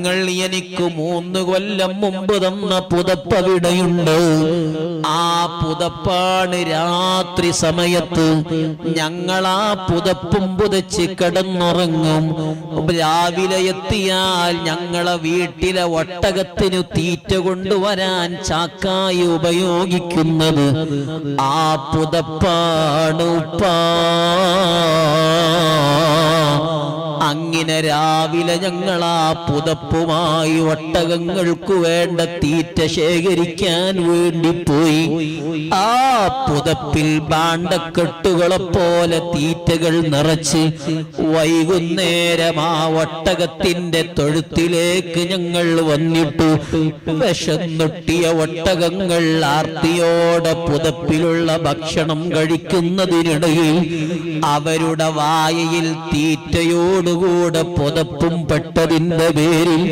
നിങ്ങൾ എനിക്ക് 3 കൊല്ലം മുമ്പ് തന്ന പുതപ്പവിടെയുണ്ട്. ആ പുതപ്പാണ് രാത്രി സമയത്ത് ഞങ്ങൾ ആ പുതപ്പും പുതച്ച് കിടന്നുറങ്ങും. രാവിലെ എത്തിയാൽ ഞങ്ങളെ വീട്ടിലെ ഒട്ടകത്തിന് തീറ്റ കൊണ്ടുവരാൻ ചാക്കായി ഉപയോഗിക്കുന്നത് ആ പുതപ്പാണ് ഉപ്പാ. അങ്ങനെ രാവിലെ ഞങ്ങൾ ആ പുതപ്പുമായി ഒട്ടകങ്ങൾക്ക് വേണ്ട തീറ്റ ശേഖരിക്കാൻ വേണ്ടി പോയി. ആ പുതപ്പിൽ ഭാണ്ഡക്കെട്ടുകളെ പോലെ തീറ്റകൾ നിറച്ച് വൈകുന്നേരം ആ ഒട്ടകത്തിന്റെ തൊഴുത്തിലേക്ക് ഞങ്ങൾ വന്നിട്ടു. വിശന്നൊട്ടിയ ഒട്ടകങ്ങൾ ആർത്തിയോടെ പുതപ്പിലുള്ള ഭക്ഷണം കഴിക്കുന്നതിനിടയിൽ അവരുടെ വായയിൽ തീറ്റയോടുകൂടെ പുതപ്പും പെട്ടതിന്റെ പേരിൽ